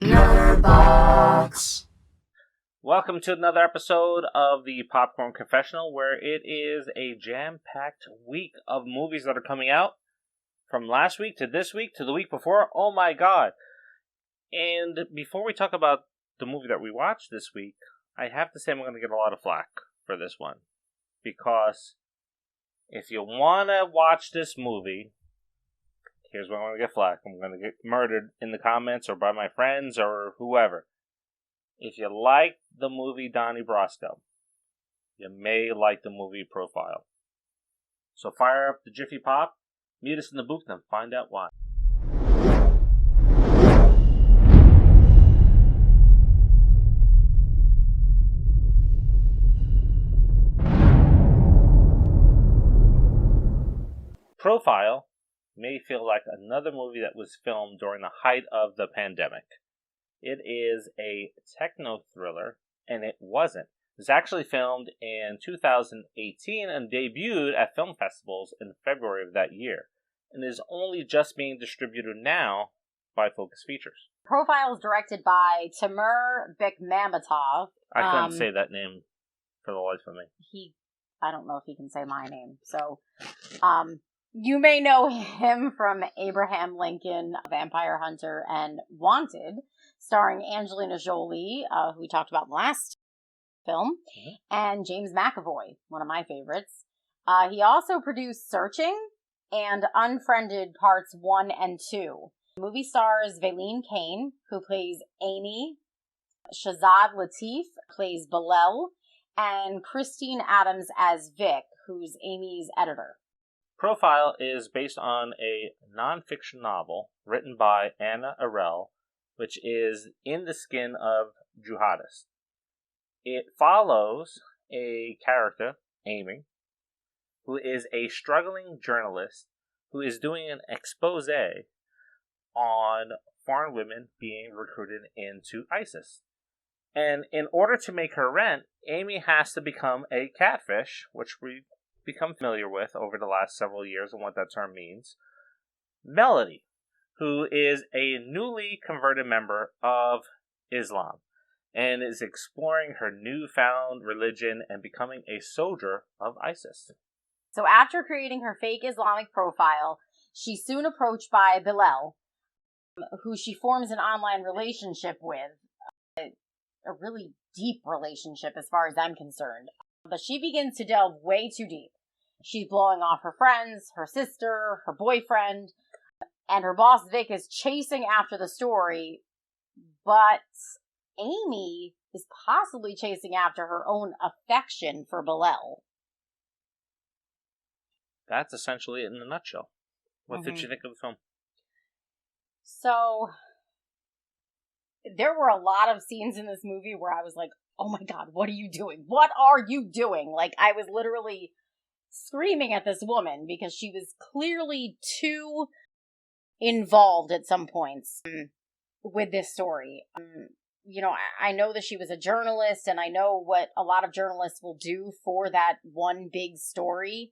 Nerd Box. Welcome to another episode of the Popcorn Confessional, where it is a jam-packed week of movies that are coming out from last week to this week to the week before. Oh my god. And before we talk about the movie that we watched this week, I have to say I'm going to get a lot of flack for this one. Because if you want to watch this movie, here's where I'm going to get flack. I'm going to get murdered in the comments or by my friends or whoever. If you like the movie Donnie Brasco, you may like the movie Profile. So fire up the Jiffy Pop, meet us in the booth, and find out why. Profile may feel like another movie that was filmed during the height of the pandemic. It is a techno thriller, and it wasn't. It was actually filmed in 2018 and debuted at film festivals in February of that year, and is only just being distributed now by Focus Features. Profile is directed by Timur Bekmambetov. I couldn't say that name for the life of me. I don't know if he can say my name, so you may know him from Abraham Lincoln, Vampire Hunter, and Wanted, starring Angelina Jolie, who we talked about in the last film, and James McAvoy, one of my favorites. He also produced Searching and Unfriended Parts 1 and 2. The movie stars Valeen Kane, who plays Amy, Shazad Latif plays Bilal, and Christine Adams as Vic, who's Amy's editor. Profile is based on a non-fiction novel written by Anna Arel, which is in the skin of jihadists. It follows a character, Amy, who is a struggling journalist who is doing an expose on foreign women being recruited into ISIS. And in order to make her rent, Amy has to become a catfish, which we've become familiar with over the last several years and what that term means. Melody, who is a newly converted member of Islam and is exploring her newfound religion and becoming a soldier of ISIS. So after creating her fake Islamic profile, she's soon approached by Bilal, who she forms an online relationship with. A really deep relationship as far as I'm concerned. But she begins to delve way too deep. She's blowing off her friends, her sister, her boyfriend, and her boss Vic is chasing after the story, but Amy is possibly chasing after her own affection for Bilal. That's essentially it in a nutshell. What did you think of the film? So, there were a lot of scenes in this movie where I was like, oh my god, what are you doing? What are you doing? Like, I was literally screaming at this woman because she was clearly too involved at some points with this story. I know that she was a journalist, and I know what a lot of journalists will do for that one big story,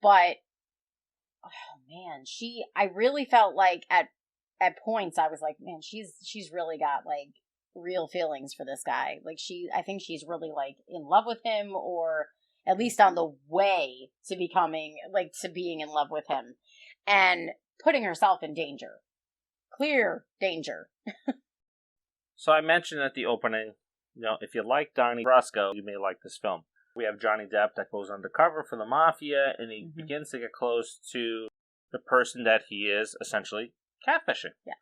but oh man, I really felt like at points I was like, man, she's really got like real feelings for this guy. Like I think she's really like in love with him, or at least on the way to being in love with him, and putting herself in danger. Clear danger. So I mentioned at the opening, if you like Donnie Brasco, you may like this film. We have Johnny Depp that goes undercover for the mafia, and he begins to get close to the person that he is essentially catfishing. Yes.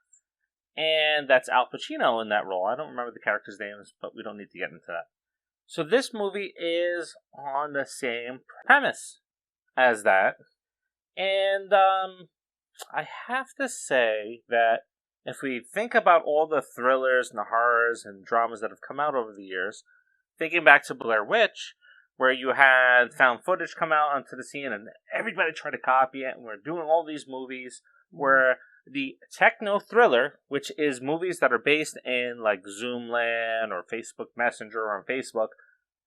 And that's Al Pacino in that role. I don't remember the characters' names, but we don't need to get into that. So this movie is on the same premise as that. And I have to say that if we think about all the thrillers and the horrors and dramas that have come out over the years, thinking back to Blair Witch, where you had found footage come out onto the scene and everybody tried to copy it, and we're doing all these movies where the techno thriller, which is movies that are based in like Zoomland or Facebook Messenger or on Facebook,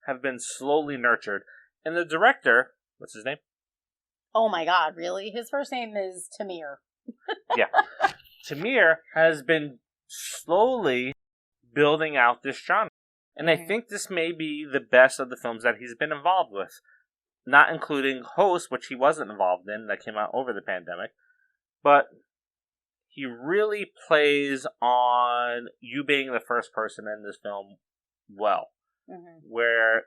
have been slowly nurtured. And the director, what's his name? Oh my god, really? His first name is Tamir. Yeah. Tamir has been slowly building out this genre. And I think this may be the best of the films that he's been involved with. Not including Host, which he wasn't involved in, that came out over the pandemic. But he really plays on you being the first person in this film well. Where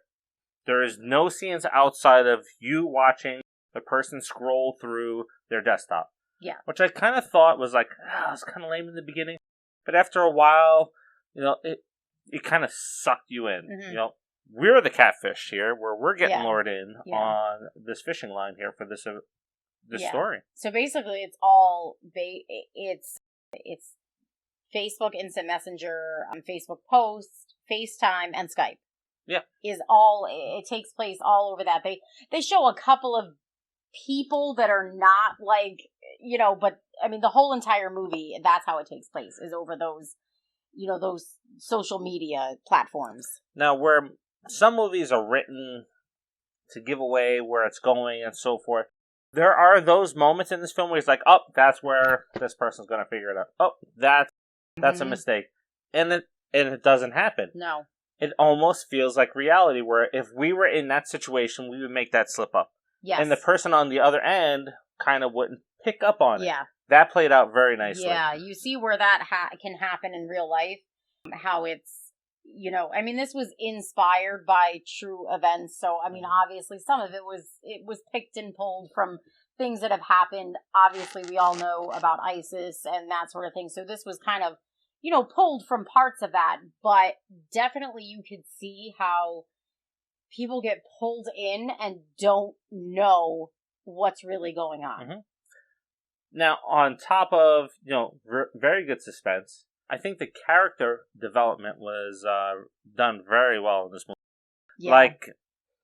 there is no scenes outside of you watching the person scroll through their desktop. Yeah. Which I kind of thought was like, it's kind of lame in the beginning. But after a while, it kind of sucked you in. We're the catfish here, where we're getting lured in on this fishing line here for this story. So basically, it's all it's Facebook Instant Messenger, Facebook Post, FaceTime, and Skype. Yeah, it takes place all over that. They show a couple of people that are not like but I mean the whole entire movie. That's how it takes place, is over those those social media platforms. Now, where some movies are written to give away where it's going and so forth, there are those moments in this film where it's like, oh, that's where this person's going to figure it out. Oh, that's a mistake. And it doesn't happen. No. It almost feels like reality, where if we were in that situation, we would make that slip up. Yes. And the person on the other end kind of wouldn't pick up on it. Yeah. That played out very nicely. Yeah, you see where that can happen in real life. How it's, I mean, this was inspired by true events. So, I mean, obviously some of it was picked and pulled from things that have happened. Obviously, we all know about ISIS and that sort of thing. So this was kind of, pulled from parts of that. But definitely you could see how people get pulled in and don't know what's really going on. Now, on top of, very good suspense, I think the character development was done very well in this movie. Yeah. Like,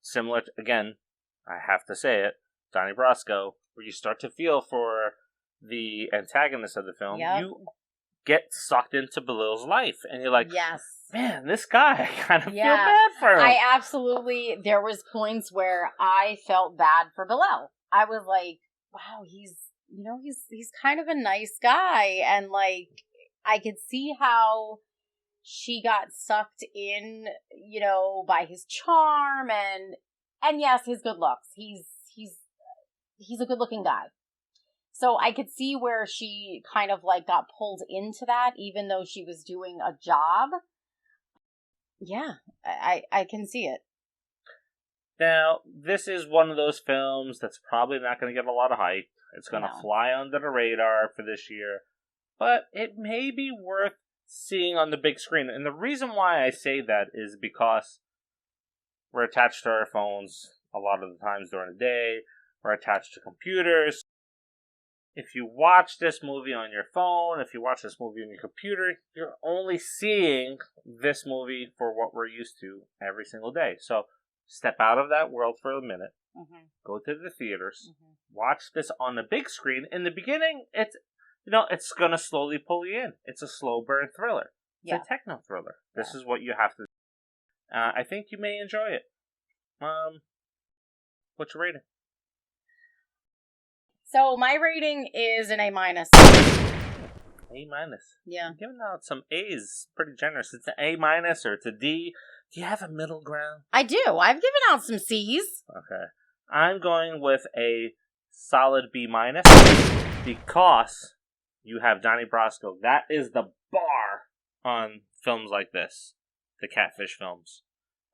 similar to, again, I have to say it, Donnie Brasco, where you start to feel for the antagonist of the film. Yep. You get sucked into Belil's life, and you're like, yes, man, this guy, I kind of feel bad for him. There was points where I felt bad for Belil. I was like, wow, he's kind of a nice guy, and like, I could see how she got sucked in, by his charm and yes, his good looks. He's a good looking guy. So I could see where she kind of like got pulled into that, even though she was doing a job. Yeah, I can see it. Now, this is one of those films that's probably not going to get a lot of hype. It's going to fly under the radar for this year. But it may be worth seeing on the big screen. And the reason why I say that is because we're attached to our phones a lot of the times during the day. We're attached to computers. If you watch this movie on your phone, if you watch this movie on your computer, you're only seeing this movie for what we're used to every single day. So step out of that world for a minute. Go to the theaters. Watch this on the big screen. In the beginning, it's going to slowly pull you in. It's a slow burn thriller. It's a techno thriller. This is what you have to do. I think you may enjoy it. What's your rating? So my rating is an A-. A-? Yeah. You're giving out some A's. Pretty generous. It's an A- or it's a D. Do you have a middle ground? I do. I've given out some C's. Okay. I'm going with a solid B- because you have Donnie Brasco. That is the bar on films like this. The Catfish films.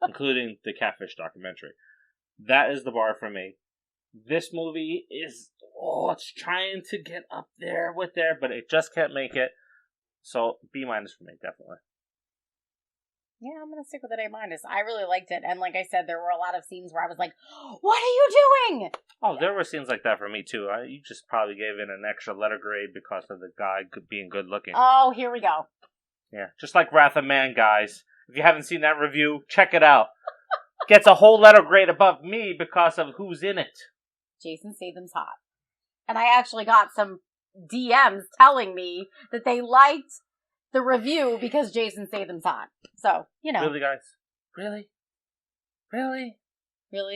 Including the Catfish documentary. That is the bar for me. This movie is, it's trying to get up there but it just can't make it. So, B- for me, definitely. Yeah, I'm going to stick with an A-. I really liked it. And like I said, there were a lot of scenes where I was like, what are you doing? Oh, there were scenes like that for me, too. You just probably gave it an extra letter grade because of the guy being good looking. Oh, here we go. Yeah, just like Wrath of Man, guys. If you haven't seen that review, check it out. Gets a whole letter grade above me because of who's in it. Jason Statham's hot. And I actually got some DMs telling me that they liked the review because Jason Statham's hot. So, Really, guys? Really? Really?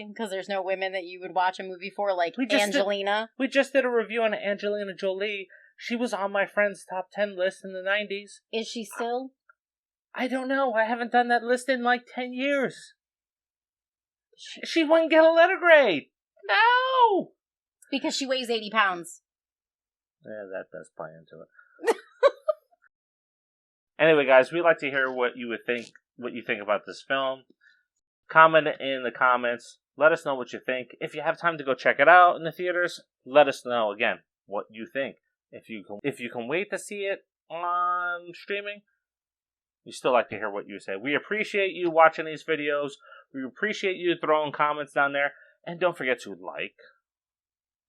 Because there's no women that you would watch a movie for, like Angelina? We just did a review on Angelina Jolie, She was on my friend's top 10 list in the 90s. Is she still? I don't know. I haven't done that list in like 10 years. She wouldn't get a letter grade. No! Because she weighs 80 pounds. Yeah, that does play into it. Anyway, guys, we'd like to hear what you think about this film. Comment in the comments. Let us know what you think. If you have time to go check it out in the theaters, let us know again what you think. If you can wait to see it on streaming, we still like to hear what you say. We appreciate you watching these videos. We appreciate you throwing comments down there. And don't forget to like,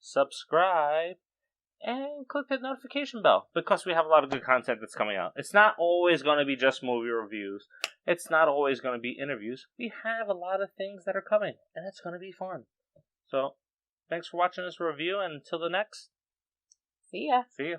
subscribe, and click that notification bell, because we have a lot of good content that's coming out. It's not always going to be just movie reviews. It's not always going to be interviews. We have a lot of things that are coming, and it's going to be fun. So, thanks for watching this review, and until the next. See ya. See ya.